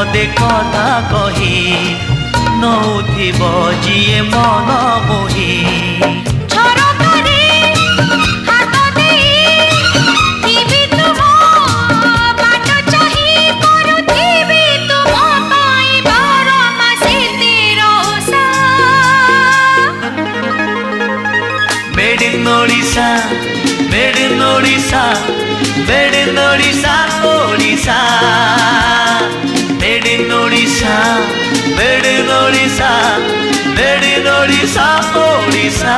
पदे कथा कही नौथिब जिए मन मोही Odisha made in Odisha made in Odisha Odisha made in Odisha made in Odisha made in Odisha Odisha